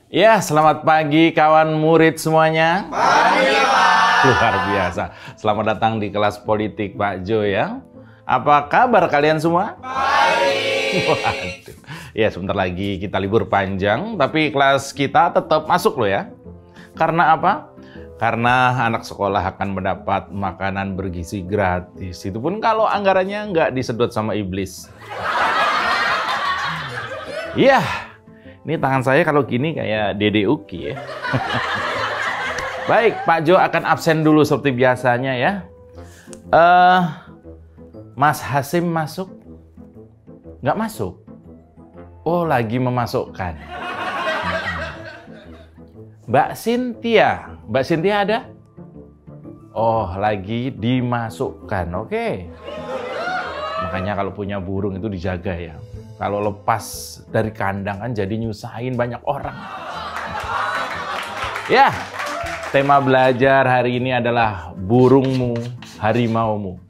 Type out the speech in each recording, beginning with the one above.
Ya, selamat pagi kawan murid semuanya. Pagi, Pak. Luar biasa. Selamat datang di kelas politik Pak Jo ya. Apa kabar kalian semua? Baik. Waduh. Ya, sebentar lagi kita libur panjang, tapi kelas kita tetap masuk loh ya. Karena apa? Karena anak sekolah akan mendapat makanan bergizi gratis. Itu pun kalau anggarannya nggak disedot sama iblis. Iya. Ini tangan saya kalau gini kayak Dede Uki ya. Baik, Pak Jo akan absen dulu seperti biasanya ya. Mas Hasim masuk? Nggak masuk? Oh, lagi memasukkan. Mbak Cynthia ada? Oh, lagi dimasukkan, oke. Makanya kalau punya burung itu dijaga ya. Kalau lepas dari kandang kan jadi nyusahin banyak orang. Ya, tema belajar hari ini adalah burungmu, harimaumu.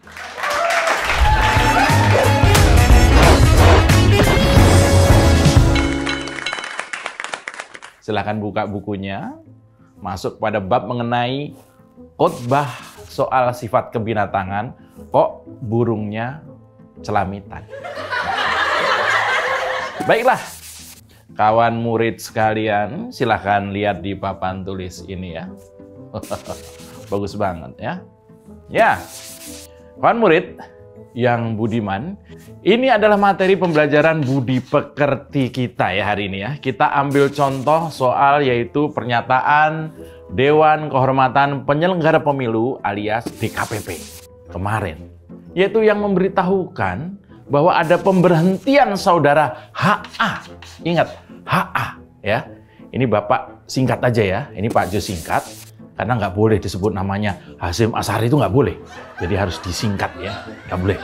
Silahkan buka bukunya, masuk pada bab mengenai khotbah soal sifat kebinatangan. Kok burungnya celamitan? Baiklah, kawan murid sekalian, silahkan lihat di papan tulis ini ya. Bagus banget ya. Ya, kawan murid yang budiman, ini adalah materi pembelajaran budi pekerti kita ya hari ini ya. Kita ambil contoh soal yaitu pernyataan Dewan Kehormatan Penyelenggara Pemilu alias DKPP kemarin. Yaitu yang memberitahukan bahwa ada pemberhentian saudara HA. Ingat, HA ya. Ini Bapak singkat aja ya. Ini Pak Jo singkat. Karena nggak boleh disebut namanya Hasyim Asyari, itu nggak boleh. Jadi harus disingkat ya. Nggak boleh.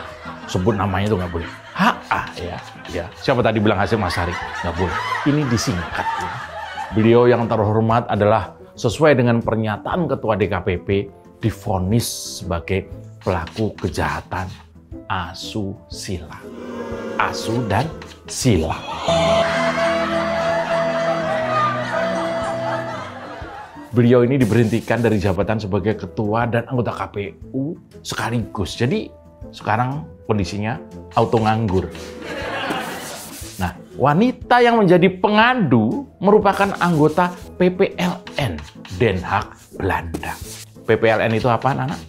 Sebut namanya itu nggak boleh. HA ya. Siapa tadi bilang Hasyim Asyari? Nggak boleh. Ini disingkat ya. Beliau yang terhormat adalah sesuai dengan pernyataan Ketua DKPP divonis sebagai pelaku kejahatan asusila. Asu dan sila. Beliau ini diberhentikan dari jabatan sebagai ketua dan anggota KPU sekaligus. Jadi sekarang kondisinya auto nganggur. Nah, wanita yang menjadi pengadu merupakan anggota PPLN Den Haag Belanda. PPLN itu apa, anak?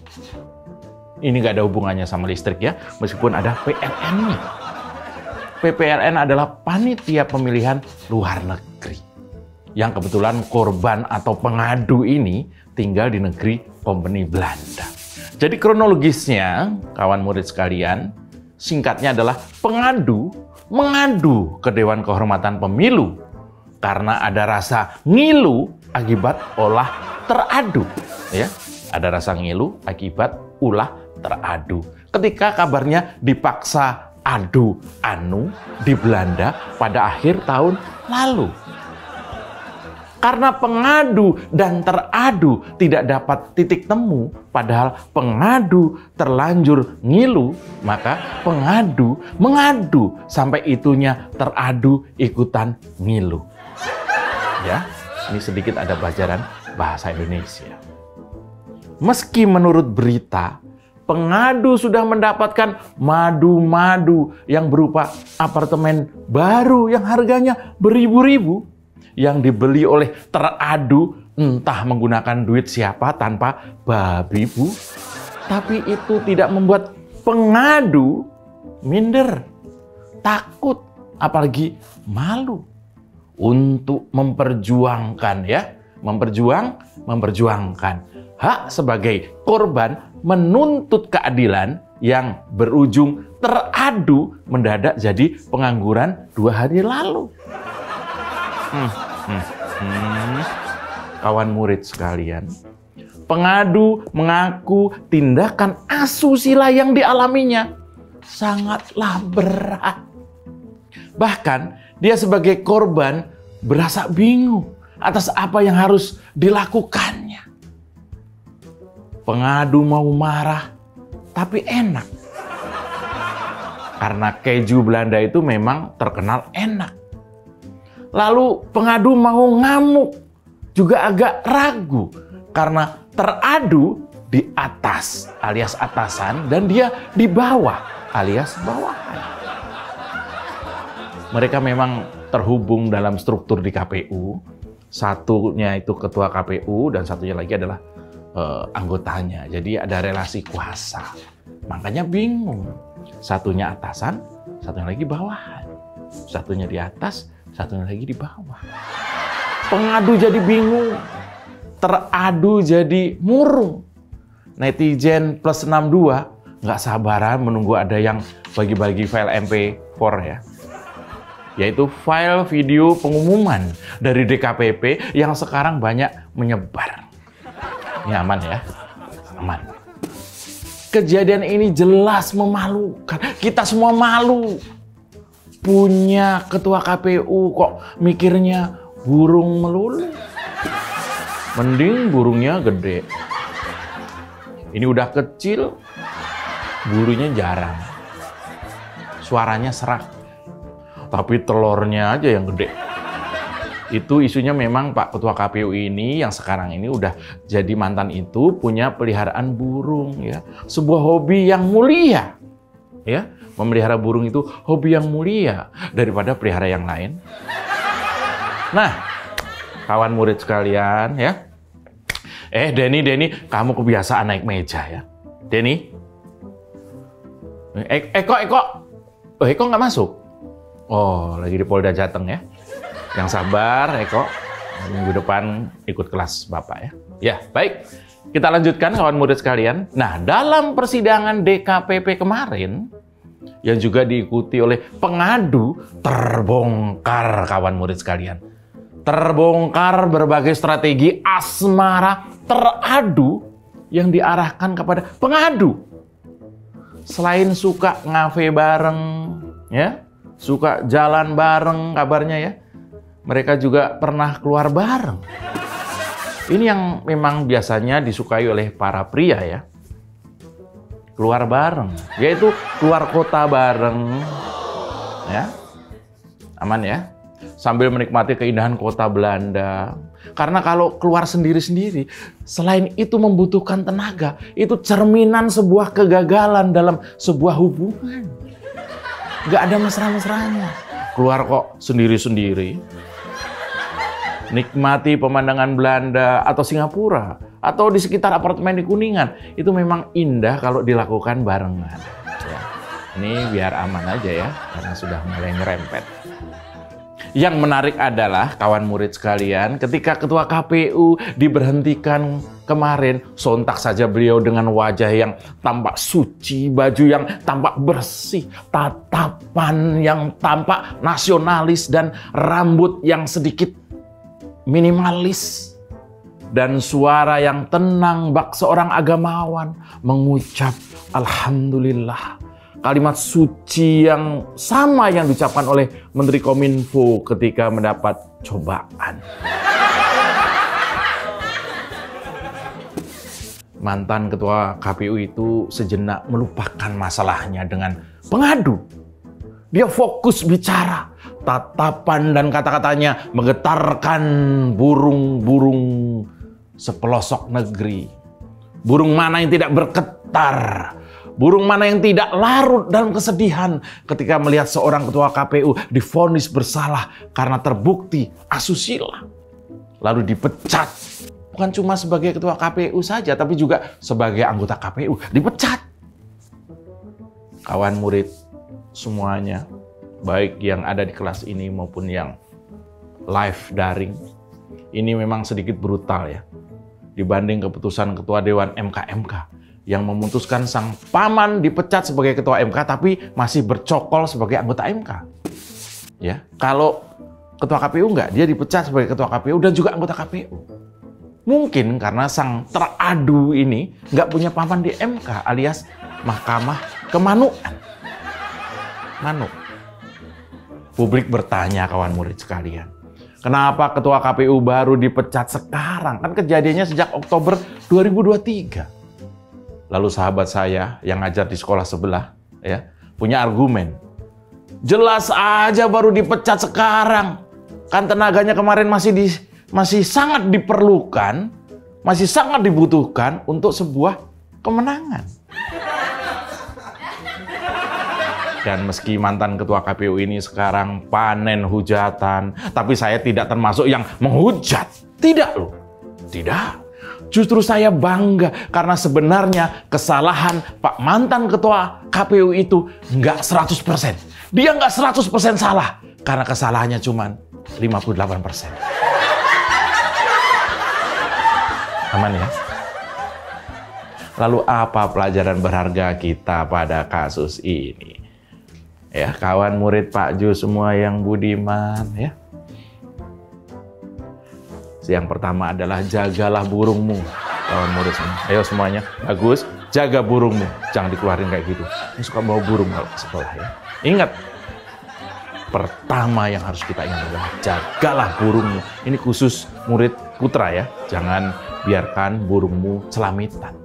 Ini nggak ada hubungannya sama listrik ya, meskipun ada PLN-nya. PPLN adalah panitia pemilihan luar negeri. Yang kebetulan korban atau pengadu ini tinggal di negeri kompeni Belanda. Jadi kronologisnya, kawan murid sekalian, singkatnya adalah pengadu mengadu ke Dewan Kehormatan Pemilu karena ada rasa ngilu akibat olah teradu. Ya, ada rasa ngilu akibat ulah teradu. Ketika kabarnya dipaksa adu di Belanda pada akhir tahun lalu. Karena pengadu dan teradu tidak dapat titik temu, padahal pengadu terlanjur ngilu, maka pengadu mengadu sampai itunya teradu ikutan ngilu. Ya, ini sedikit ada pelajaran bahasa Indonesia. Meski menurut berita, pengadu sudah mendapatkan madu-madu yang berupa apartemen baru yang harganya beribu-ribu yang dibeli oleh teradu entah menggunakan duit siapa tanpa babi bu. Tapi itu tidak membuat pengadu minder, takut, apalagi malu untuk memperjuangkan ya, memperjuangkan hak sebagai korban menuntut keadilan yang berujung teradu mendadak jadi pengangguran 2 hari lalu. Kawan murid sekalian, pengadu mengaku tindakan asusila yang dialaminya sangatlah berat. Bahkan dia sebagai korban berasa bingung atas apa yang harus dilakukannya. Pengadu mau marah, tapi enak. Karena keju Belanda itu memang terkenal enak. Lalu pengadu mau ngamuk, juga agak ragu karena teradu di atas alias atasan dan dia di bawah alias bawahan. Mereka memang terhubung dalam struktur di KPU. Satunya itu ketua KPU dan satunya lagi adalah anggotanya. Jadi ada relasi kuasa. Makanya bingung. Satunya atasan, satunya lagi bawahan. Satunya di atas, satunya lagi di bawah. Pengadu jadi bingung. Teradu jadi murung. Netizen plus 62 nggak sabaran menunggu ada yang bagi-bagi file MP4 ya. Yaitu file video pengumuman dari DKPP yang sekarang banyak menyebar. Ini aman ya, aman. Kejadian ini jelas memalukan. Kita semua malu. Punya ketua KPU kok mikirnya burung melulu. Mending burungnya gede. Ini udah kecil, bulunya jarang. Suaranya serak. Tapi telurnya aja yang gede. Itu isunya memang Pak Ketua KPU ini yang sekarang ini udah jadi mantan itu punya peliharaan burung ya. Sebuah hobi yang mulia. Ya, memelihara burung itu hobi yang mulia daripada pelihara yang lain. Nah, kawan murid sekalian ya. Denny, kamu kebiasaan naik meja ya. Denny. Eko nggak masuk. Oh, lagi di Polda Jateng ya. Yang sabar, Eko. Minggu depan ikut kelas Bapak ya. Ya, baik. Kita lanjutkan kawan murid sekalian. Nah, dalam persidangan DKPP kemarin, yang juga diikuti oleh pengadu, terbongkar kawan murid sekalian. Terbongkar berbagai strategi asmara teradu yang diarahkan kepada pengadu. Selain suka ngafe bareng, ya, suka jalan bareng kabarnya ya. Mereka juga pernah keluar bareng. Ini yang memang biasanya disukai oleh para pria ya. Keluar bareng, yaitu keluar kota bareng. Ya. Aman ya. Sambil menikmati keindahan kota Belanda. Karena kalau keluar sendiri-sendiri, selain itu membutuhkan tenaga, itu cerminan sebuah kegagalan dalam sebuah hubungan. Gak ada mesra-mesranya. Keluar kok sendiri-sendiri. Nikmati pemandangan Belanda atau Singapura. Atau di sekitar apartemen di Kuningan. Itu memang indah kalau dilakukan barengan. Ya. Ini biar aman aja ya. Karena sudah mulai ngerempet. Yang menarik adalah kawan murid sekalian. Ketika ketua KPU diberhentikan kemarin. Sontak saja beliau dengan wajah yang tampak suci. Baju yang tampak bersih. Tatapan yang tampak nasionalis. Dan rambut yang sedikit minimalis. Dan suara yang tenang bak seorang agamawan mengucap Alhamdulillah. Kalimat suci yang sama yang diucapkan oleh Menteri Kominfo ketika mendapat cobaan. Mantan ketua KPU itu sejenak melupakan masalahnya dengan pengadu. Dia fokus bicara. Tatapan dan kata-katanya menggetarkan burung-burung sepelosok negeri. Burung mana yang tidak bergetar? Burung mana yang tidak larut dalam kesedihan ketika melihat seorang ketua KPU divonis bersalah karena terbukti asusila. Lalu dipecat. Bukan cuma sebagai ketua KPU saja, tapi juga sebagai anggota KPU. Dipecat. Kawan murid semuanya, baik yang ada di kelas ini maupun yang live daring, ini memang sedikit brutal ya. Dibanding keputusan Ketua Dewan MK yang memutuskan sang paman dipecat sebagai Ketua MK tapi masih bercokol sebagai anggota MK. Ya, kalau Ketua KPU enggak, dia dipecat sebagai Ketua KPU dan juga anggota KPU. Mungkin karena sang teradu ini nggak punya paman di MK alias Mahkamah Kemanuan. Manuk. Publik bertanya kawan murid sekalian. Kenapa ketua KPU baru dipecat sekarang? Kan kejadiannya sejak Oktober 2023. Lalu sahabat saya yang ngajar di sekolah sebelah ya punya argumen. Jelas aja baru dipecat sekarang. Kan tenaganya kemarin masih sangat diperlukan, masih sangat dibutuhkan untuk sebuah kemenangan. Dan meski mantan ketua KPU ini sekarang panen hujatan, tapi saya tidak termasuk yang menghujat. Tidak loh, tidak. Justru saya bangga karena sebenarnya kesalahan Pak mantan ketua KPU itu nggak 100%. Dia nggak 100% salah karena kesalahannya cuma 58%. Aman ya? Lalu apa pelajaran berharga kita pada kasus ini? Ya, kawan murid Pak Ju semua yang budiman ya. Yang pertama adalah jagalah burungmu. Kawan murid semua. Ayo semuanya, bagus. Jaga burungmu. Jangan dikeluarin kayak gitu. Ini suka bawa burung kalau ke sekolah ya. Ingat, pertama yang harus kita ingat adalah jagalah burungmu. Ini khusus murid putra ya. Jangan biarkan burungmu celamitan.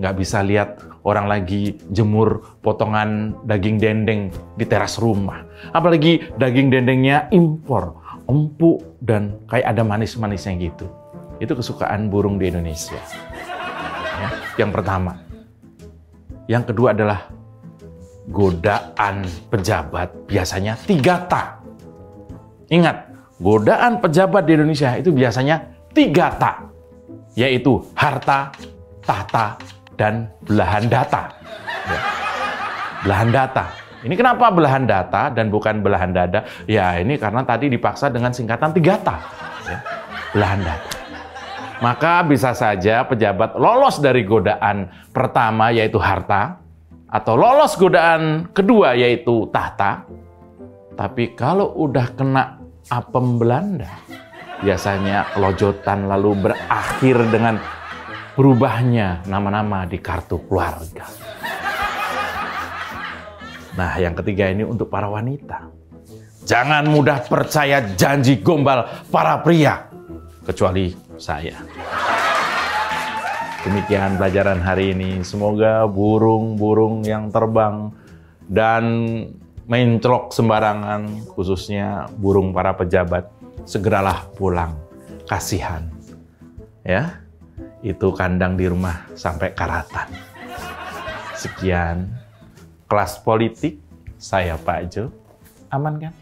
Nggak bisa lihat orang lagi jemur potongan daging dendeng di teras rumah. Apalagi daging dendengnya impor. Empuk dan kayak ada manis-manisnya gitu. Itu kesukaan burung di Indonesia. Ya, yang pertama. Yang kedua adalah godaan pejabat biasanya 3 ta. Ingat, godaan pejabat di Indonesia itu biasanya 3 ta. Yaitu harta, tahta, dan belahan data. Ya. Belahan data. Ini kenapa belahan data dan bukan belahan dada? Ya ini karena tadi dipaksa dengan singkatan 3 ta. Ya, belahan data. Maka bisa saja pejabat lolos dari godaan pertama yaitu harta, atau lolos godaan kedua yaitu tahta. Tapi kalau udah kena apem Belanda, biasanya lojotan lalu berakhir dengan berubahnya nama-nama di kartu keluarga. Nah, yang ketiga ini untuk para wanita. Jangan mudah percaya janji gombal para pria, kecuali saya. Demikian pelajaran hari ini. Semoga burung-burung yang terbang dan menclok sembarangan, khususnya burung para pejabat, segeralah pulang. Kasihan. Ya, itu kandang di rumah sampai karatan. Sekian. Kelas politik, saya Pak Jo. Aman kan?